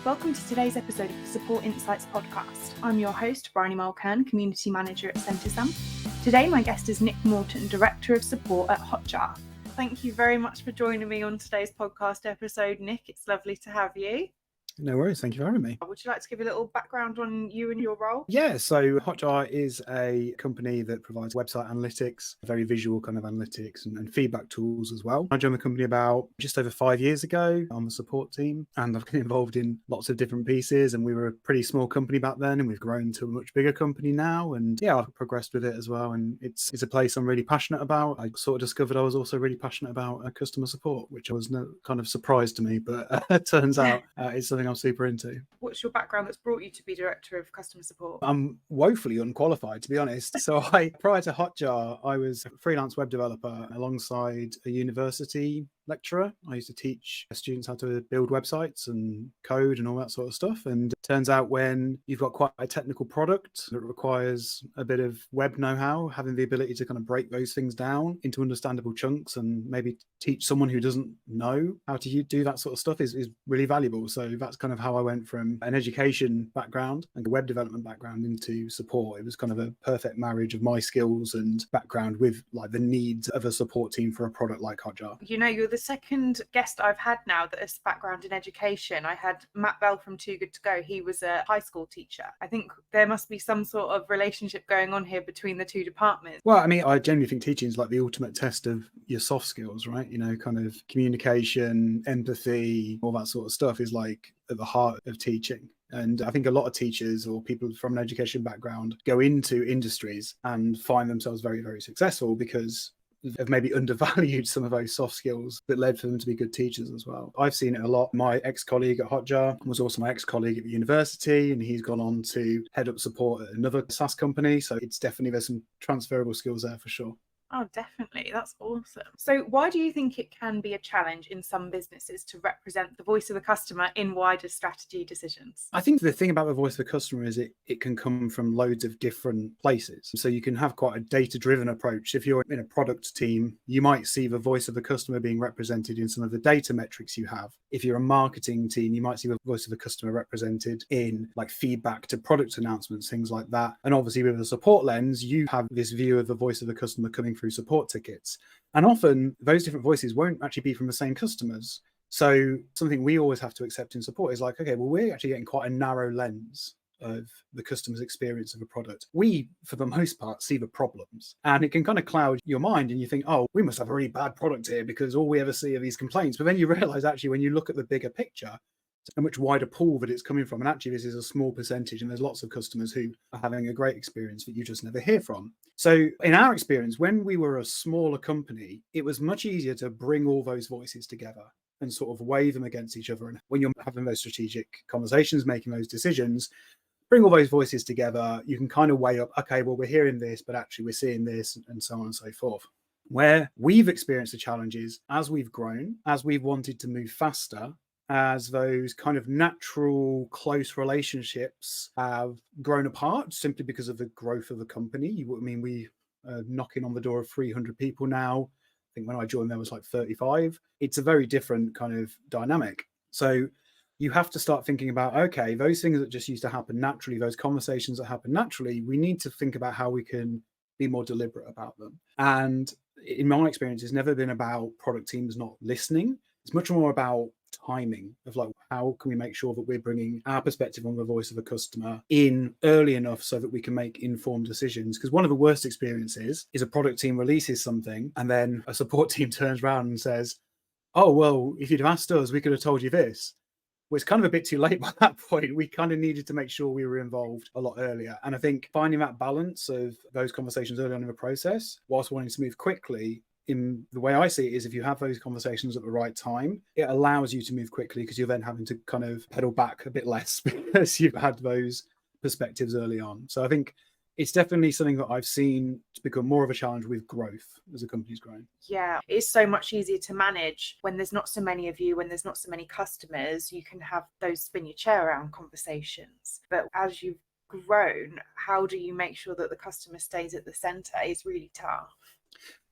Welcome to today's episode of the Support Insights podcast. I'm your host, Bryony Mulcairn, Community Manager at CenterSam. Today, my guest is Nick Moreton, Director of Support at Hotjar. Thank you very much for joining me on today's podcast episode, Nick. It's lovely to have you. No worries. Thank you for having me. Would you like to give a little background on you and your role? Yeah, so Hotjar is a company that provides website analytics, very visual kind of analytics and feedback tools as well. I joined the company about just over 5 years ago on the support team, and I've been involved in lots of different pieces, and we were a pretty small company back then, and we've grown to a much bigger company now, and yeah, I've progressed with it as well, and it's a place I'm really passionate about. I sort of discovered I was also really passionate about customer support, which was no kind of surprise to me, but it turns out it's something I'm super into. What's your background that's brought you to be Director of Customer Support? I'm woefully unqualified, to be honest. So prior to Hotjar, I was a freelance web developer alongside a university lecturer. I used to teach students how to build websites and code and all that sort of stuff. And it turns out when you've got quite a technical product that requires a bit of web know-how, having the ability to kind of break those things down into understandable chunks and maybe teach someone who doesn't know how to do that sort of stuff is really valuable. So that's kind of how I went from an education background and a web development background into support. It was kind of a perfect marriage of my skills and background with like the needs of a support team for a product like Hotjar. You know, you're the second guest I've had now that has background in education. I had Matt Bell from Too Good To Go. He was a high school teacher. I think there must be some sort of relationship going on here between the two departments. Well, I mean, I generally think teaching is like the ultimate test of your soft skills, right? You know, kind of communication, empathy, all that sort of stuff is like at the heart of teaching. And I think a lot of teachers or people from an education background go into industries and find themselves very, very successful because have maybe undervalued some of those soft skills that led for them to be good teachers as well. I've seen it a lot. My ex-colleague at Hotjar was also my ex-colleague at the university, and he's gone on to head up support at another SaaS company. So it's definitely, there's some transferable skills there for sure. Oh, definitely. That's awesome. So why do you think it can be a challenge in some businesses to represent the voice of the customer in wider strategy decisions? I think the thing about the voice of the customer is it can come from loads of different places. So you can have quite a data-driven approach. If you're in a product team, you might see the voice of the customer being represented in some of the data metrics you have. If you're a marketing team, you might see the voice of the customer represented in like feedback to product announcements, things like that. And obviously with a support lens, you have this view of the voice of the customer coming through support tickets. And often those different voices won't actually be from the same customers. So something we always have to accept in support is like, okay, well, we're actually getting quite a narrow lens of the customer's experience of a product. We, for the most part, see the problems, and it can kind of cloud your mind and you think, oh, we must have a really bad product here because all we ever see are these complaints. But then you realize actually when you look at the bigger picture, a much wider pool that it's coming from. And actually, this is a small percentage, and there's lots of customers who are having a great experience that you just never hear from. So in our experience, when we were a smaller company, it was much easier to bring all those voices together and sort of weigh them against each other. And when you're having those strategic conversations, making those decisions, bring all those voices together, you can kind of weigh up, okay, well, we're hearing this, but actually we're seeing this, and so on and so forth. Where we've experienced the challenges as we've grown, as we've wanted to move faster, as those kind of natural close relationships have grown apart simply because of the growth of the company. I mean, we are knocking on the door of 300 people now. I think when I joined, there was like 35. It's a very different kind of dynamic. So you have to start thinking about, okay, those things that just used to happen naturally, those conversations that happen naturally, we need to think about how we can be more deliberate about them. And in my experience, it's never been about product teams not listening. It's much more about timing of like, how can we make sure that we're bringing our perspective on the voice of a customer in early enough so that we can make informed decisions. Because one of the worst experiences is a product team releases something and then a support team turns around and says, oh, well, if you'd have asked us, we could have told you this. Well, it's kind of a bit too late by that point. We kind of needed to make sure we were involved a lot earlier. And I think finding that balance of those conversations early on in the process, whilst wanting to move quickly, in the way I see it, is if you have those conversations at the right time, it allows you to move quickly because you're then having to kind of pedal back a bit less because you've had those perspectives early on. So I think it's definitely something that I've seen to become more of a challenge with growth as a company's grown. Yeah, it's so much easier to manage when there's not so many of you, when there's not so many customers. You can have those spin your chair around conversations. But as you've grown, how do you make sure that the customer stays at the centre? It's really tough.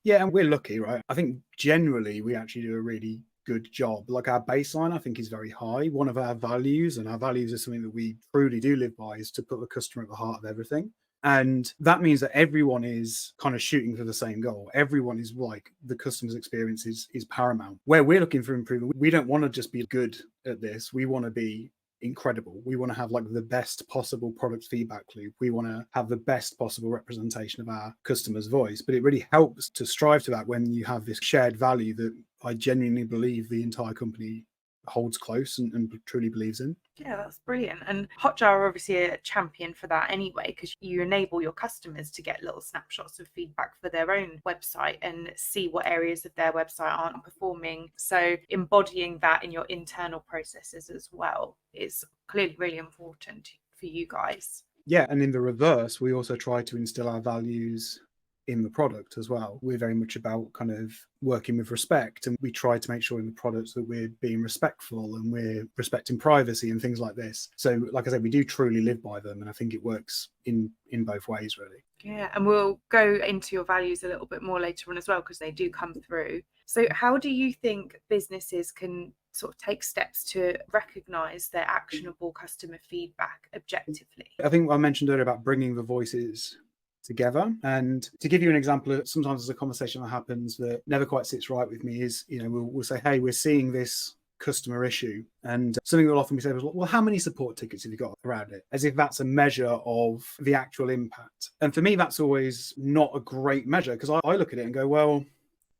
Yeah, and we're lucky, right? I think generally we actually do a really good job. Like our baseline, I think, is very high. One of our values, and our values is something that we truly do live by, is to put the customer at the heart of everything. And that means that everyone is kind of shooting for the same goal. Everyone is like, the customer's experience is paramount. Where we're looking for improvement, we don't want to just be good at this. We want to be incredible. We want to have like the best possible product feedback loop. We want to have the best possible representation of our customer's voice. But it really helps to strive to that when you have this shared value that I genuinely believe the entire company holds close and truly believes in. Yeah, that's brilliant. And Hotjar are obviously a champion for that anyway, because you enable your customers to get little snapshots of feedback for their own website and see what areas of their website aren't performing. So embodying that in your internal processes as well is clearly really important for you guys. Yeah, and in the reverse, we also try to instill our values in the product as well. We're very much about kind of working with respect, and we try to make sure in the products that we're being respectful and we're respecting privacy and things like this. So like I said, we do truly live by them, and I think it works in both ways, really. Yeah, and we'll go into your values a little bit more later on as well, because they do come through. So how do you think businesses can sort of take steps to recognise their actionable customer feedback objectively? I think I mentioned earlier about bringing the voices together. And to give you an example, sometimes there's a conversation that happens that never quite sits right with me is, we'll say, hey, we're seeing this customer issue, and something that will often be said is, well, how many support tickets have you got around it? As if that's a measure of the actual impact. And for me, that's always not a great measure, because I look at it and go, well,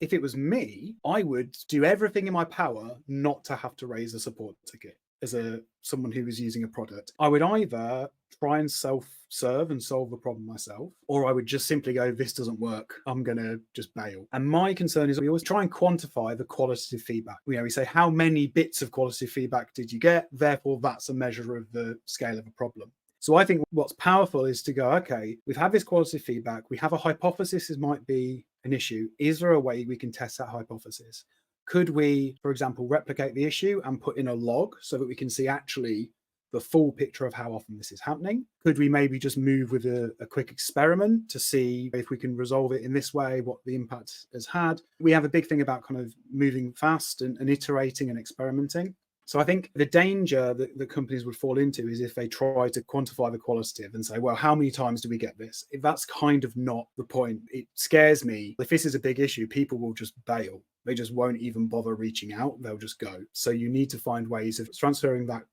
if it was me, I would do everything in my power not to have to raise a support ticket as someone who was using a product. I would either try and self-serve and solve the problem myself, or I would just simply go, this doesn't work, I'm going to just bail. And my concern is we always try and quantify the qualitative feedback. We say, how many bits of qualitative feedback did you get? Therefore, that's a measure of the scale of a problem. So I think what's powerful is to go, okay, we've had this qualitative feedback. We have a hypothesis this might be an issue. Is there a way we can test that hypothesis? Could we, for example, replicate the issue and put in a log so that we can see actually the full picture of how often this is happening? Could we maybe just move with a quick experiment to see if we can resolve it in this way, what the impact has had? We have a big thing about kind of moving fast and iterating and experimenting. So I think the danger that companies would fall into is if they try to quantify the qualitative and say, well, how many times do we get this? If that's kind of not the point, it scares me. If this is a big issue, people will just bail. They just won't even bother reaching out. They'll just go. So you need to find ways of transferring that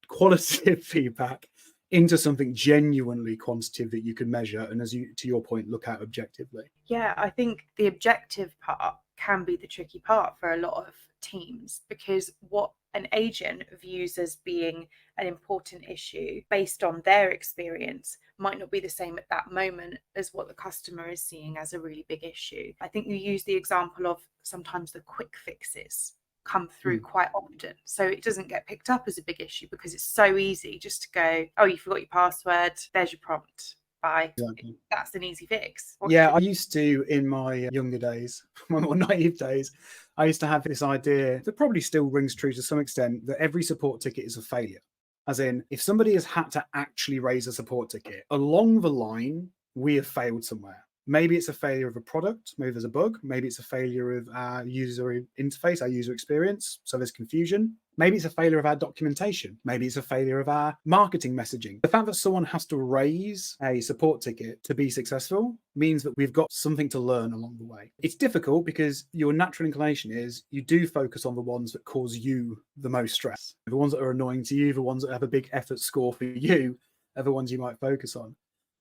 qualitative feedback into something genuinely quantitative that you can measure and, to your point, look at objectively. Yeah, I think the objective part can be the tricky part for a lot of teams, because what an agent views as being an important issue based on their experience might not be the same at that moment as what the customer is seeing as a really big issue. I think you use the example of sometimes the quick fixes come through quite often, so it doesn't get picked up as a big issue because it's so easy just to go, oh, you forgot your password, there's your prompt, bye. Exactly. That's an easy fix. I used to, in my younger days, my more naive days, I used to have this idea that probably still rings true to some extent, that every support ticket is a failure. As in, if somebody has had to actually raise a support ticket, along the line, we have failed somewhere. Maybe it's a failure of a product, maybe there's a bug, maybe it's a failure of our user interface, our user experience, so there's confusion. Maybe it's a failure of our documentation. Maybe it's a failure of our marketing messaging. The fact that someone has to raise a support ticket to be successful means that we've got something to learn along the way. It's difficult because your natural inclination is you do focus on the ones that cause you the most stress. The ones that are annoying to you, the ones that have a big effort score for you, are the ones you might focus on.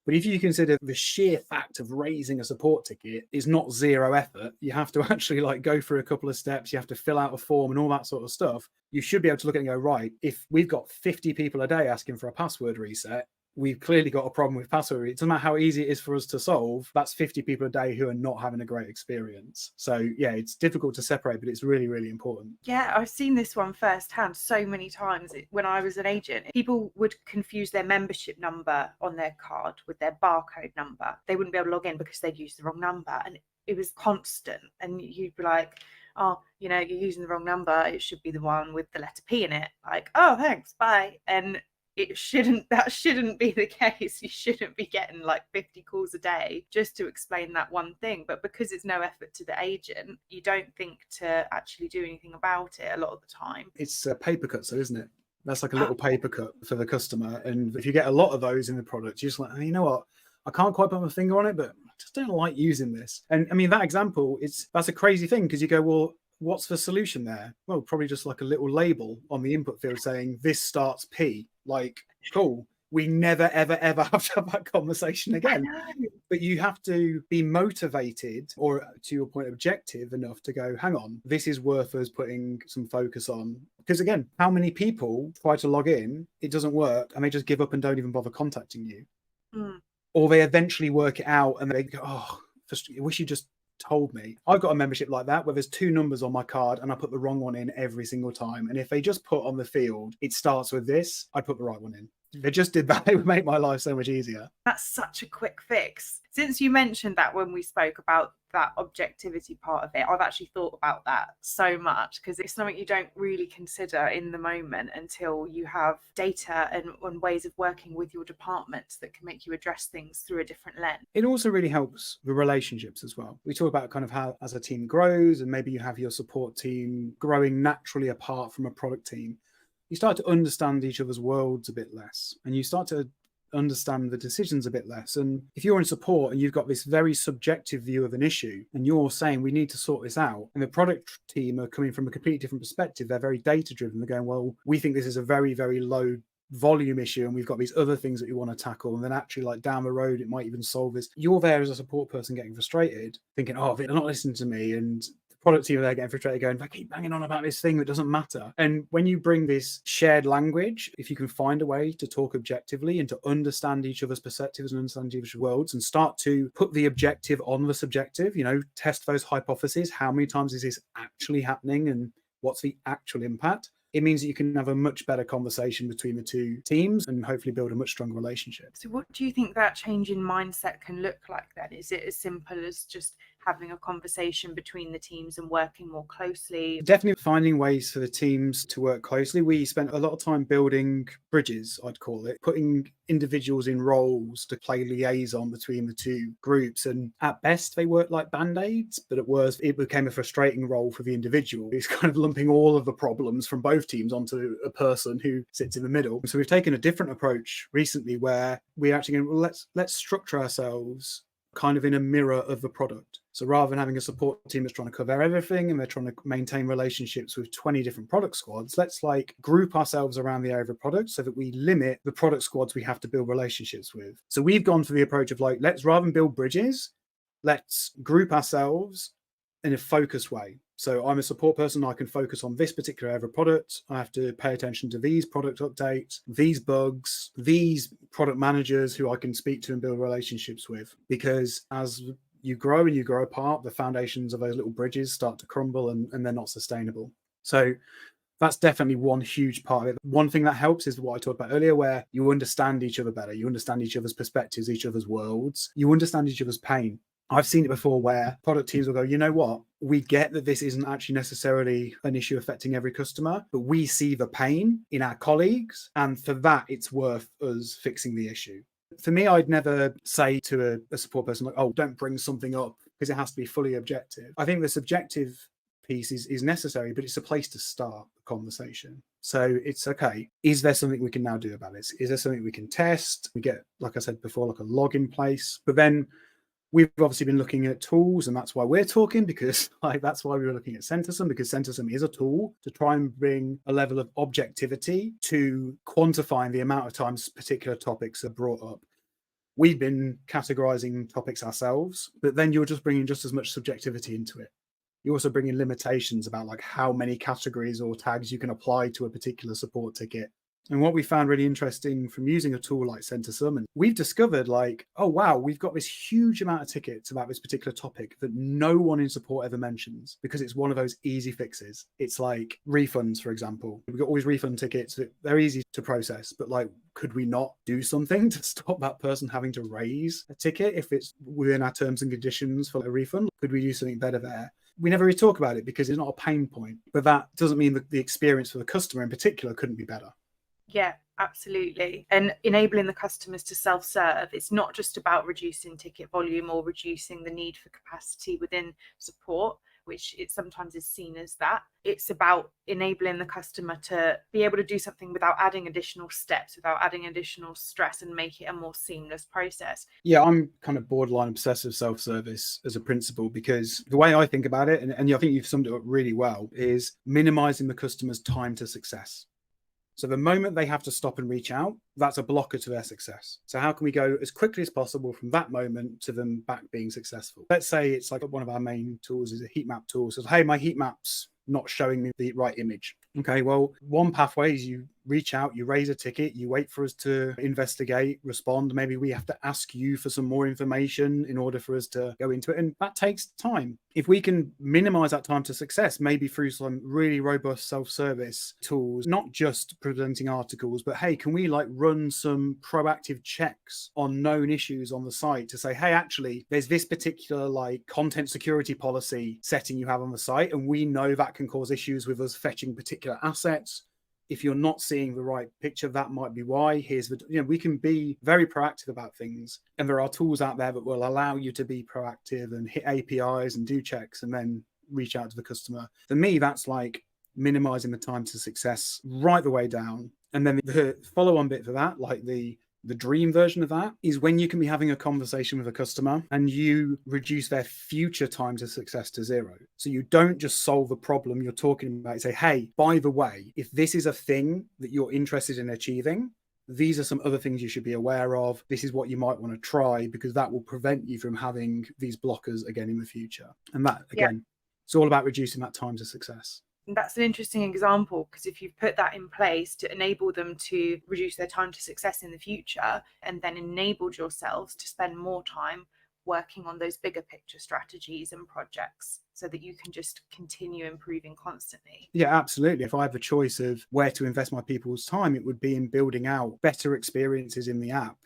But if you consider the sheer fact of raising a support ticket is not zero effort, you have to actually go through a couple of steps, you have to fill out a form and all that sort of stuff. You should be able to look at it and go, right, if we've got 50 people a day asking for a password reset, we've clearly got a problem with password. It doesn't matter how easy it is for us to solve. That's 50 people a day who are not having a great experience. So yeah, it's difficult to separate, but it's really, really important. Yeah, I've seen this one firsthand so many times. When I was an agent, people would confuse their membership number on their card with their barcode number. They wouldn't be able to log in because they'd used the wrong number, and it was constant. And you'd be like, oh, you're using the wrong number. It should be the one with the letter P in it. Like, oh, thanks, bye. And that shouldn't be the case. You shouldn't be getting like 50 calls a day just to explain that one thing. But because it's no effort to the agent, you don't think to actually do anything about it a lot of the time. It's a paper cut, so isn't it? That's like a little paper cut for the customer. And if you get a lot of those in the product, you're just like, oh, you know what? I can't quite put my finger on it, but I just don't like using this. And I mean, that example, that's a crazy thing, because you go, well, what's the solution there? Well, probably just like a little label on the input field saying this starts P. Like, cool. We never, ever, ever have to have that conversation again. But you have to be motivated, or to your point, objective enough to go, hang on, this is worth us putting some focus on. Because again, how many people try to log in, it doesn't work, and they just give up and don't even bother contacting you? Or they eventually work it out and they go, oh, I wish you just told me. I've got a membership like that where there's 2 numbers on my card and I put the wrong one in every single time. And if they just put on the field, it starts with this, I'd put the right one in. If they just did that, it would make my life so much easier. That's such a quick fix. Since you mentioned that when we spoke about that objectivity part of it, I've actually thought about that so much, because it's something you don't really consider in the moment until you have data and ways of working with your departments that can make you address things through a different lens. It also really helps the relationships as well. We talk about kind of how as a team grows, and maybe you have your support team growing naturally apart from a product team. You start to understand each other's worlds a bit less, and you start to understand the decisions a bit less. And if you're in support and you've got this very subjective view of an issue and you're saying we need to sort this out, and the product team are coming from a completely different perspective, they're very data driven, they're going, well, we think this is a very, very low volume issue and we've got these other things that we want to tackle, and then actually like down the road it might even solve this. You're there as a support person getting frustrated, thinking, oh, they're not listening to me, and product team are there getting frustrated going, I keep banging on about this thing that doesn't matter. And when you bring this shared language, if you can find a way to talk objectively and to understand each other's perspectives and understand each other's worlds and start to put the objective on the subjective, test those hypotheses, how many times is this actually happening and what's the actual impact, it means that you can have a much better conversation between the 2 teams and hopefully build a much stronger relationship. So what do you think that change in mindset can look like then? Is it as simple as just having a conversation between the teams and working more closely? Definitely finding ways for the teams to work closely. We spent a lot of time building bridges, I'd call it, putting individuals in roles to play liaison between the 2 groups. And at best, they worked like band-aids, but at worst, it became a frustrating role for the individual. It's kind of lumping all of the problems from both teams onto a person who sits in the middle. So we've taken a different approach recently where we're actually going, well, let's structure ourselves kind of in a mirror of the product. So rather than having a support team that's trying to cover everything and they're trying to maintain relationships with 20 different product squads, let's like group ourselves around the area of a product so that we limit the product squads we have to build relationships with. So we've gone for the approach of like, let's rather than build bridges, let's group ourselves in a focused way. So I'm a support person, I can focus on this particular area of product. I have to pay attention to these product updates, these bugs, these product managers who I can speak to and build relationships with. Because as you grow and you grow apart, the foundations of those little bridges start to crumble and they're not sustainable. So that's definitely one huge part of it. One thing that helps is what I talked about earlier, where you understand each other better. You understand each other's perspectives, each other's worlds. You understand each other's pain. I've seen it before where product teams will go, you know what? We get that this isn't actually necessarily an issue affecting every customer, but we see the pain in our colleagues. And for that, it's worth us fixing the issue. For me, I'd never say to a support person, like, oh, don't bring something up because it has to be fully objective. I think the subjective piece is necessary, but it's a place to start the conversation. So it's okay. Is there something we can now do about this? Is there something we can test? We get, like I said before, like a log in place. But then we've obviously been looking at tools, and that's why we're talking, because that's why we were looking at Centisum, because Centisum is a tool to try and bring a level of objectivity to quantifying the amount of times particular topics are brought up. We've been categorizing topics ourselves, but then you're just bringing just as much subjectivity into it. You also bring in limitations about like how many categories or tags you can apply to a particular support ticket. And what we found really interesting from using a tool like Centisum, and we've discovered like, oh, wow, we've got this huge amount of tickets about this particular topic that no one in support ever mentions because it's one of those easy fixes. It's like refunds, for example. We've got all these refund tickets that they're easy to process, but like, could we not do something to stop that person having to raise a ticket if it's within our terms and conditions for a refund? Could we do something better there? We never really talk about it because it's not a pain point, but that doesn't mean that the experience for the customer in particular couldn't be better. Yeah, Absolutely. And enabling the customers to self-serve. It's not just about reducing ticket volume or reducing the need for capacity within support, which it sometimes is seen as that. It's about enabling the customer to be able to do something without adding additional steps, without adding additional stress, and make it a more seamless process. Yeah, I'm kind of borderline obsessive self-service as a principle, because the way I think about it, and I think you've summed it up really well, is minimizing the customer's time to success. So the moment they have to stop and reach out, that's a blocker to their success. So how can we go as quickly as possible from that moment to them back being successful? Let's say it's like one of our main tools is a heat map tool. So, hey, my heat map's not showing me the right image. Okay, well, one pathway is you reach out, you raise a ticket, you wait for us to investigate, respond. Maybe we have to ask you for some more information in order for us to go into it. And that takes time. If we can minimize that time to success, maybe through some really robust self-service tools, not just presenting articles, but hey, can we like run some proactive checks on known issues on the site to say, hey, actually, there's this particular like content security policy setting you have on the site, and we know that can cause issues with us fetching particular assets. If you're not seeing the right picture, that might be why. Here's the, we can be very proactive about things. And there are tools out there that will allow you to be proactive and hit APIs and do checks and then reach out to the customer. For me, that's like minimizing the time to success right the way down. And then the follow-on bit for that, like the dream version of that, is when you can be having a conversation with a customer and you reduce their future time to success to zero. So you don't just solve the problem you're talking about. You say, hey, by the way, if this is a thing that you're interested in achieving, these are some other things you should be aware of. This is what you might want to try, because that will prevent you from having these blockers again in the future. And that, again, it's all about reducing that time to success. And that's an interesting example, because if you've put that in place to enable them to reduce their time to success in the future, and then enabled yourselves to spend more time working on those bigger picture strategies and projects so that you can just continue improving constantly. Yeah, absolutely. If I have a choice of where to invest my people's time, it would be in building out better experiences in the app,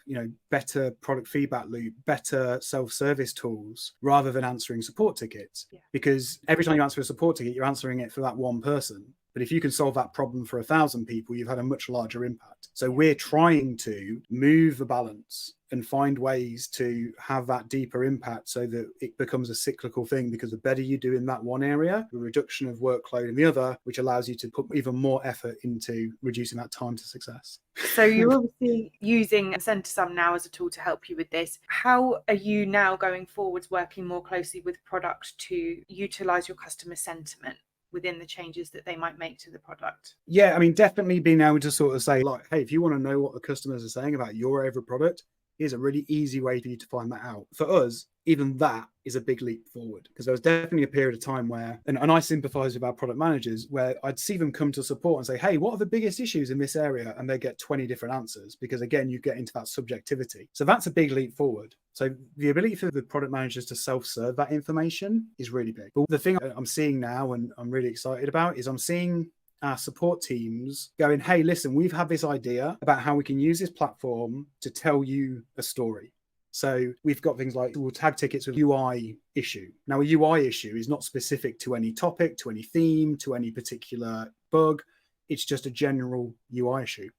better product feedback loop, better self-service tools, rather than answering support tickets. Yeah. Because every time you answer a support ticket, you're answering it for that one person. But if you can solve that problem for 1,000 people, you've had a much larger impact. So we're trying to move the balance and find ways to have that deeper impact so that it becomes a cyclical thing, because the better you do in that one area, the reduction of workload in the other, which allows you to put even more effort into reducing that time to success. So you're obviously using CenterSum now as a tool to help you with this. How are you now going forwards working more closely with product to utilize your customer sentiment within the changes that they might make to the product? Yeah, I mean, definitely being able to sort of say, like, hey, if you want to know what the customers are saying about your favorite product, here's a really easy way for you to find that out. For us, even that is a big leap forward, because there was definitely a period of time where, and I sympathize with our product managers, where I'd see them come to support and say, hey, what are the biggest issues in this area? And they get 20 different answers, because again, you get into that subjectivity. So that's a big leap forward. So the ability for the product managers to self-serve that information is really big. But the thing I'm seeing now, and I'm really excited about, is I'm seeing our support teams going, hey, listen, we've had this idea about how we can use this platform to tell you a story. So we've got things like, we'll tag tickets with UI issue. Now, a UI issue is not specific to any topic, to any theme, to any particular bug. It's just a general UI issue.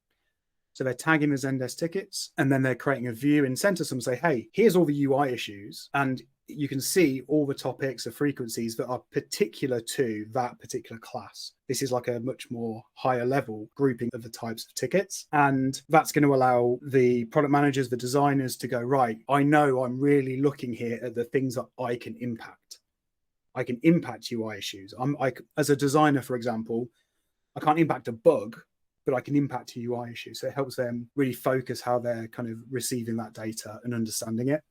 So they're tagging the Zendesk tickets, and then they're creating a view in CenterSum and say, hey, here's all the UI issues. And you can see all the topics, the frequencies that are particular to that particular class. This is like a much more higher level grouping of the types of tickets. And that's going to allow the product managers, the designers to go, right, I know I'm really looking here at the things that I can impact. I can impact UI issues. As a designer, for example, I can't impact a bug, but I can impact a UI issue. So it helps them really focus how they're kind of receiving that data and understanding it.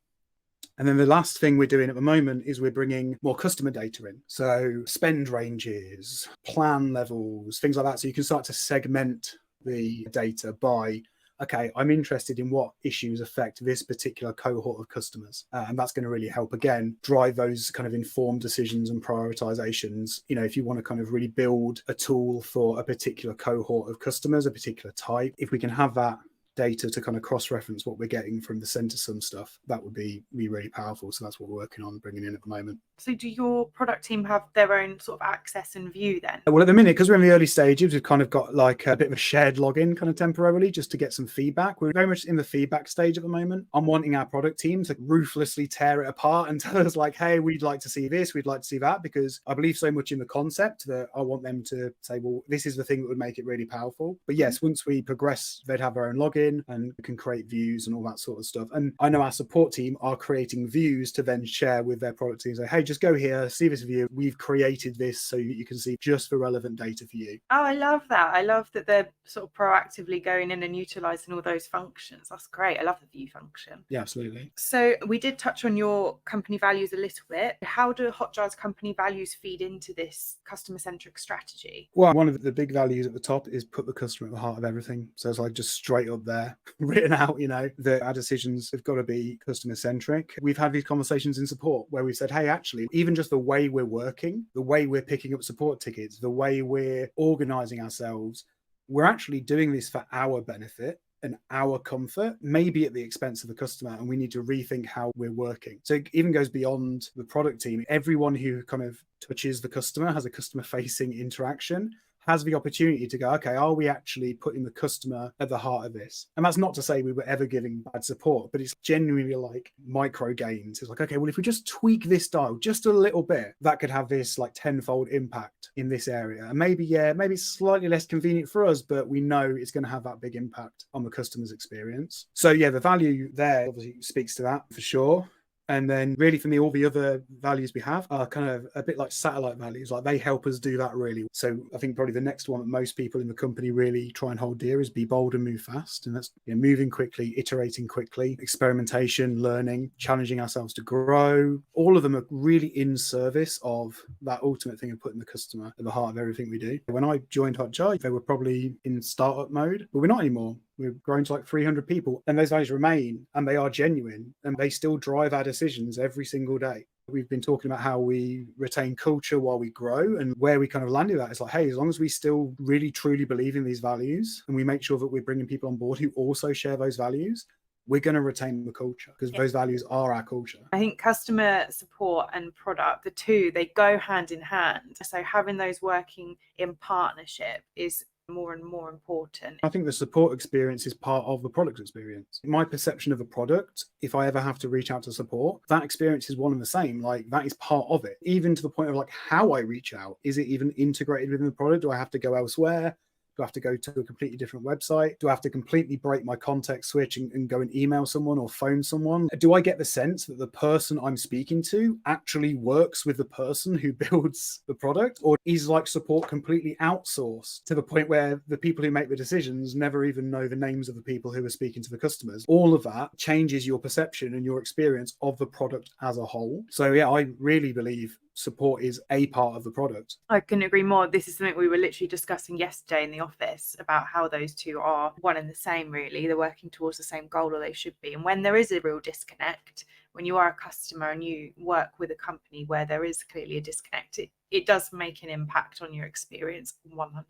And then the last thing we're doing at the moment is we're bringing more customer data in. So spend ranges, plan levels, things like that. So you can start to segment the data by, okay, I'm interested in what issues affect this particular cohort of customers. And that's going to really help, again, drive those kind of informed decisions and prioritizations. If you want to kind of really build a tool for a particular cohort of customers, a particular type, if we can have that data to kind of cross-reference what we're getting from the CenterSum stuff, that would be really powerful. So that's what we're working on bringing in at the moment. So do your product team have their own sort of access and view then? Well, at the minute, because we're in the early stages, we've kind of got like a bit of a shared login kind of temporarily just to get some feedback. We're very much in the feedback stage at the moment. I'm wanting our product team to ruthlessly tear it apart and tell us like, hey, we'd like to see this, we'd like to see that, because I believe so much in the concept that I want them to say, well, this is the thing that would make it really powerful. But yes, once we progress, they'd have their own login and can create views and all that sort of stuff. And I know our support team are creating views to then share with their product team. Say, hey, just go here, see this view. We've created this so you can see just the relevant data for you. Oh, I love that. I love that they're sort of proactively going in and utilizing all those functions. That's great. I love the view function. Yeah, absolutely. So we did touch on your company values a little bit. How do Hotjar's company values feed into this customer-centric strategy? Well, one of the big values at the top is put the customer at the heart of everything. So it's like just straight up there, written out, that our decisions have got to be customer-centric. We've had these conversations in support where we've said, hey, actually, even just the way we're working, the way we're picking up support tickets, the way we're organizing ourselves, we're actually doing this for our benefit and our comfort, maybe at the expense of the customer, and we need to rethink how we're working. So it even goes beyond the product team. Everyone who kind of touches the customer, has a customer-facing interaction, has the opportunity to go, okay, are we actually putting the customer at the heart of this? And that's not to say we were ever giving bad support, but it's genuinely like micro gains. It's like, okay, well, if we just tweak this dial just a little bit, that could have this like tenfold impact in this area. And maybe it's slightly less convenient for us, but we know it's going to have that big impact on the customer's experience. So yeah, the value there obviously speaks to that for sure. And then really for me, all the other values we have are kind of a bit like satellite values. Like they help us do that really. So I think probably the next one that most people in the company really try and hold dear is be bold and move fast. And that's moving quickly, iterating quickly, experimentation, learning, challenging ourselves to grow. All of them are really in service of that ultimate thing of putting the customer at the heart of everything we do. When I joined Hotjar, they were probably in startup mode, but we're not anymore. We've grown to like 300 people, and those values remain, and they are genuine, and they still drive our decisions every single day. We've been talking about how we retain culture while we grow, and where we kind of landed that is like, hey, as long as we still really truly believe in these values and we make sure that we're bringing people on board who also share those values, we're going to retain the culture because those values are our culture. I think customer support and product, the two, they go hand in hand. So having those working in partnership is more and more important. I think the support experience is part of the product experience. My perception of a product, if I ever have to reach out to support, that experience is one and the same. Like that is part of it, even to the point of like how I reach out. Is it even integrated within the product? Do I have to go elsewhere? Do I have to go to a completely different website? Do I have to completely break my context switch and go and email someone or phone someone? Do I get the sense that the person I'm speaking to actually works with the person who builds the product? Or is like support completely outsourced to the point where the people who make the decisions never even know the names of the people who are speaking to the customers? All of that changes your perception and your experience of the product as a whole. So yeah, I really believe support is a part of the product. I couldn't agree more. This is something we were literally discussing yesterday in the office about how those two are one and the same, really. They're working towards the same goal, or they should be. And when there is a real disconnect, when you are a customer and you work with a company where there is clearly a disconnect, it does make an impact on your experience 100%.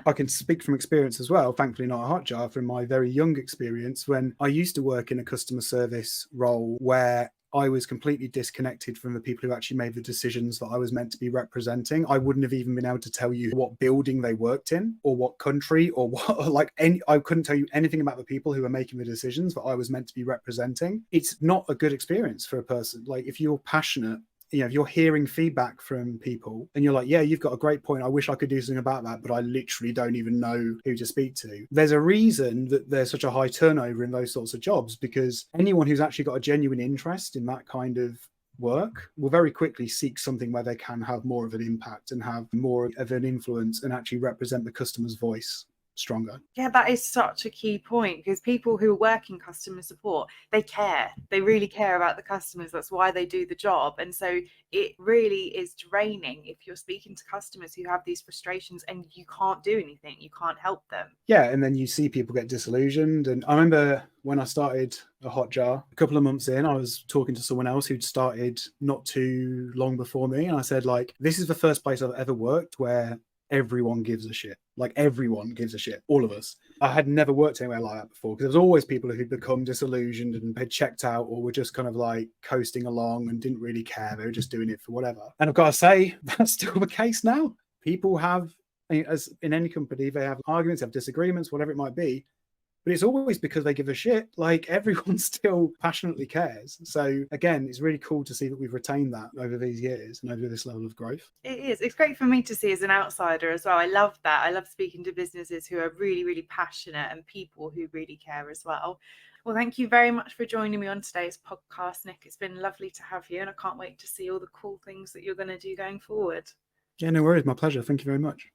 I can speak from experience as well, thankfully not a Hotjar, from my very young experience when I used to work in a customer service role where I was completely disconnected from the people who actually made the decisions that I was meant to be representing. I wouldn't have even been able to tell you what building they worked in or what country or what, I couldn't tell you anything about the people who were making the decisions that I was meant to be representing. It's not a good experience for a person. Like if you're passionate, if you're hearing feedback from people and you're like, yeah, you've got a great point, I wish I could do something about that, but I literally don't even know who to speak to. There's a reason that there's such a high turnover in those sorts of jobs, because anyone who's actually got a genuine interest in that kind of work will very quickly seek something where they can have more of an impact and have more of an influence and actually represent the customer's voice stronger. Yeah, that is such a key point, because people who work in customer support, they care. They really care about the customers. That's why they do the job. And so it really is draining if you're speaking to customers who have these frustrations and you can't do anything. You can't help them. Yeah, and then you see people get disillusioned. And I remember when I started a Hotjar, a couple of months in, I was talking to someone else who'd started not too long before me. And I said, like, this is the first place I've ever worked where everyone gives a shit. Like everyone gives a shit, all of us. I had never worked anywhere like that before because there was always people who'd become disillusioned and had checked out or were just kind of like coasting along and didn't really care. They were just doing it for whatever. And I've got to say, that's still the case now. People have, as in any company, they have arguments, have disagreements, whatever it might be. But it's always because they give a shit. Like everyone still passionately cares. So again, it's really cool to see that we've retained that over these years and over this level of growth. It is. It's great for me to see as an outsider as well. I love that. I love speaking to businesses who are really, really passionate and people who really care as well. Well, thank you very much for joining me on today's podcast, Nick. It's been lovely to have you, and I can't wait to see all the cool things that you're going to do going forward. Yeah, no worries. My pleasure. Thank you very much.